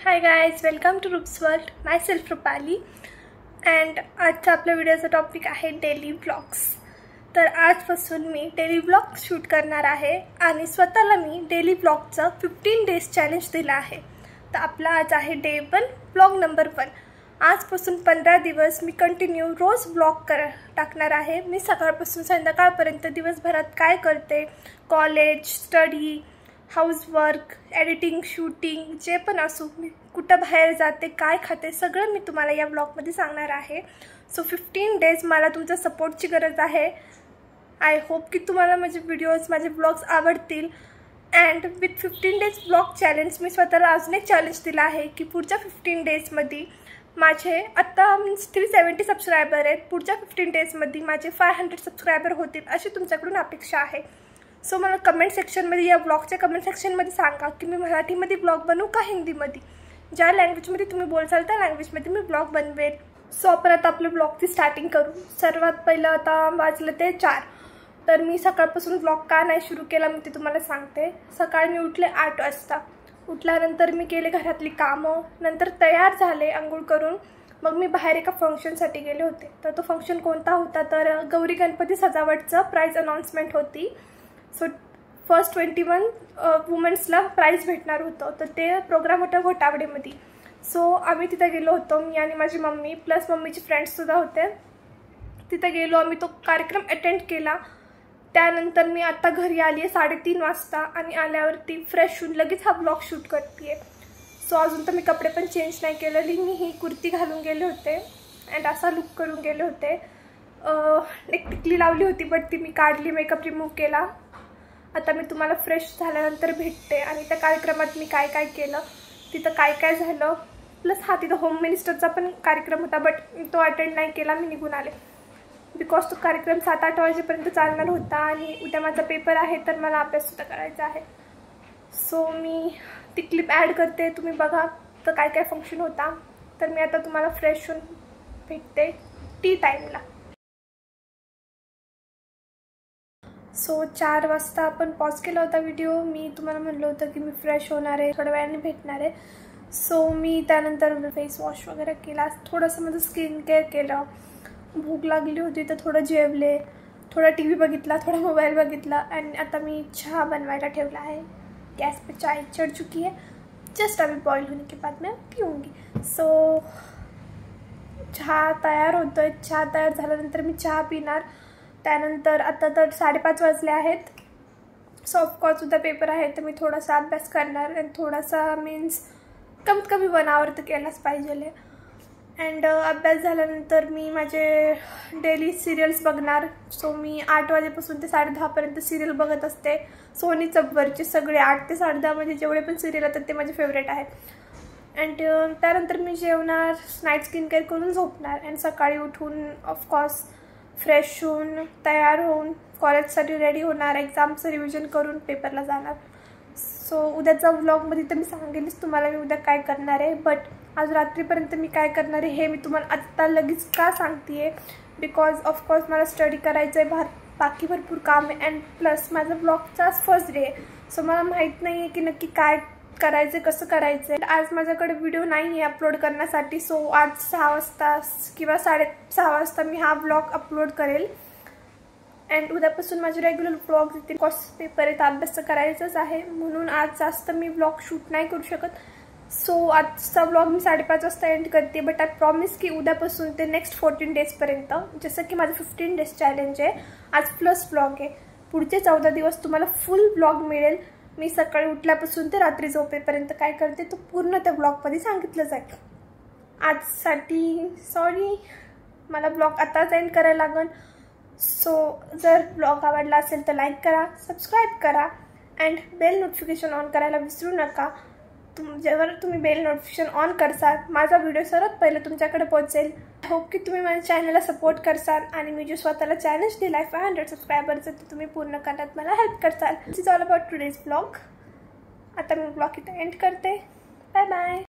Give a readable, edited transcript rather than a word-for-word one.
High guys, welcome to Roop's world. Myself Rupali. And आजचा आपल्या व्हिडिओचा टॉपिक आहे डेली ब्लॉग्स. तर आजपासून मी डेली ब्लॉग शूट करणार आहे आणि स्वतःला मी डेली ब्लॉगचं 15 डेज चॅलेंज दिलं आहे. तर आपला आज आहे डे 1, ब्लॉग नंबर 1. आजपासून 15 दिवस मी कंटिन्यू रोज ब्लॉग टाकणार आहे. मी सकाळपासून संध्याकाळपर्यंत दिवसभरात काय करते, कॉलेज, स्टडी, हाऊसवर्क, एडिटिंग, शूटिंग, जे पण असो, मी कुठं बाहेर जाते, काय खाते, सगळं मी तुम्हाला या ब्लॉगमध्ये सांगणार आहे. सो 15 डेज मला तुमच्या सपोर्टची गरज आहे. आय होप की तुम्हाला माझे व्हिडिओज, माझे ब्लॉग्स आवडतील. And with 15 days blog challenge मी स्वतःला अजून एक चॅलेंज दिला आहे की पुढच्या 15 डेजमध्ये माझे आत्ता 370 सबस्क्रायबर आहेत. पुढच्या 15 डेजमध्ये माझे 500 सबस्क्रायबर होतील अशी तुमच्याकडून अपेक्षा आहे. सो मला कमेंट सेक्शनमध्ये, या ब्लॉगच्या कमेंट सेक्शनमध्ये सांगा की मी मराठीमध्ये ब्लॉग बनवू का हिंदीमध्ये. ज्या लँग्वेजमध्ये तुम्ही बोलसाल त्या लँग्वेजमध्ये मी ब्लॉग बनवेल. सो आपण आता आपल्या ब्लॉगची स्टार्टिंग करू. सर्वात पहिलं आता वाजलं ते 4. तर मी सकाळपासून ब्लॉग का नाही सुरू केला मी ते तुम्हाला सांगते. सकाळी मी उठले 8 वाजता. उठल्यानंतर मी केले घरातली कामं, नंतर तयार झाले आंघोळ करून. मग मी बाहेर एका फंक्शनसाठी गेले होते. तर तो फंक्शन कोणता होता, तर गौरी गणपती सजावटचं प्राईज अनाउन्समेंट होती. सो फर्स्ट 21 वुमेन्सला प्राईज भेटणार होतं. तर ते प्रोग्राम होतं घोटावडेमध्ये. सो आम्ही तिथे गेलो होतो, मी आणि माझी मम्मी प्लस मम्मीचे फ्रेंड्ससुद्धा होते. तिथे गेलो आम्ही, तो कार्यक्रम अटेंड केला. त्यानंतर मी आत्ता घरी आली आहे 3:30 वाजता आणि आल्यावरती फ्रेश होऊन लगेच हा ब्लॉग शूट करते आहे. सो अजून तर मी कपडे पण चेंज नाही केलेली. मी ही कुर्ती घालून गेले होते अँड असा लुक करून गेले होते. एक टिकली लावली होती बट ती मी काढली, मेकअप रिमूव्ह केला. आता मी तुम्हाला फ्रेश झाल्यानंतर भेटते आणि त्या कार्यक्रमात मी काय काय केलं, तिथं काय काय झालं. प्लस तिथं होम मिनिस्टरचा पण कार्यक्रम होता बट तो अटेंड नाही केला, मी निघून आले. बिकॉज तो कार्यक्रम 7-8 वाजेपर्यंत चालणार होता आणि उद्या माझा पेपर आहे तर मला अभ्याससुद्धा करायचा आहे. सो मी ती क्लिप ॲड करते, तुम्ही बघा तर काय काय फंक्शन होता. तर मी आता तुम्हाला फ्रेश होऊन भेटते टी टाईमला. सो 4 वाजता आपण पॉज केला होता व्हिडिओ. मी तुम्हाला म्हणलं होतं की मी फ्रेश होणार आहे, थोड्या वेळाने भेटणार आहे. सो मी त्यानंतर फेस वॉश वगैरे केला, थोडंसं माझं स्किन केअर केलं. भूक लागली होती तर थोडं जेवले, थोडा टी व्ही बघितला, थोडा मोबाईल बघितला आणि आता मी चहा बनवायला ठेवला आहे. गैस पे चाय चढ़ चुकी है, जस्ट अभी बॉईल होने के बाद मैं पीऊँगी. सो चहा तयार होतोय. चहा तयार झाल्यानंतर मी चहा पिणार. त्यानंतर आता तर 5:30 वाजले आहेत. सो ऑफकोर्स उद्या पेपर आहे तर मी थोडासा अभ्यास करणार आणि थोडासा मीन्स कमीत कमी 1 आवर तर केलाच पाहिजे. अँड अभ्यास झाल्यानंतर मी माझे डेली सिरियल्स बघणार. सो मी 8 वाजेपासून ते 10:30पर्यंत सिरियल बघत असते. सोनी सबवरचे सगळे 8 ते 10:30 म्हणजे जेवढे पण सिरियल येतात ते माझे फेवरेट आहेत. अँड त्यानंतर मी जेवणार, नाईट स्किन केअर करून झोपणार अँड सकाळी उठून ऑफकोर्स फ्रेश होऊन तयार होऊन कॉलेजसाठी रेडी होणार, एक्झामचं रिव्हिजन करून पेपरला जाणार. सो उद्याचा व्लॉगमध्ये तर मी सांगेलच तुम्हाला मी उद्या काय करणार आहे. बट आज रात्रीपर्यंत मी काय करणार आहे हे मी तुम्हाला आत्ता लगेच का सांगते आहे, बिकॉज ऑफकोर्स मला स्टडी करायचं आहे, बाकी भरपूर काम आहे. अँड प्लस माझा ब्लॉगचाच फर्स्ट डे आहे. सो मला माहीत नाही आहे की नक्की काय करायचं, कसं करायचं आहे. आज माझ्याकडे व्हिडिओ नाही आहे अपलोड करण्यासाठी. सो आज 6 वाजता किंवा 6:30 वाजता मी हा ब्लॉग अपलोड करेल. अँड उद्यापासून माझे रेग्युलर ब्लॉग येतील. कोर्स पेपर आहेत, अभ्यास करायचंच आहे म्हणून आज जास्त मी ब्लॉग शूट नाही करू शकत. सो आजचा ब्लॉग मी 5:30 वाजता एंड करते. बट आय प्रॉमिस की उद्यापासून ते नेक्स्ट 14 डेजपर्यंत, जसं की माझं 15 डेज चॅलेंज आहे, आज प्लस ब्लॉग आहे, पुढचे 14 दिवस तुम्हाला फुल ब्लॉग मिळेल. मी सकाळी उठल्यापासून ते रात्री झोपेपर्यंत काय करते तो पूर्ण त्या ब्लॉगमध्ये सांगितलं जाईल. आजसाठी सॉरी, मला ब्लॉग आताच एंड करायला लागेल. सो जर ब्लॉग आवडला असेल तर लाईक करा, सबस्क्राईब करा अँड बेल नोटिफिकेशन ऑन करायला विसरू नका. जेव्हा तुम्ही बेल नोटिफिकेशन ऑन करसाल माझा व्हिडिओ सर्वात पहिले तुमच्याकडे पोहोचेल. होप की तुम्ही माझ्या चॅनलला सपोर्ट करसाल आणि मी जो स्वतःला चॅलेंज दिला आहे 500 सबस्क्रायबरचं ते तुम्ही पूर्ण करण्यात मला हेल्प करसाल. This is all about today's blog. आता मी ब्लॉग इथं एंड करते. Bye bye.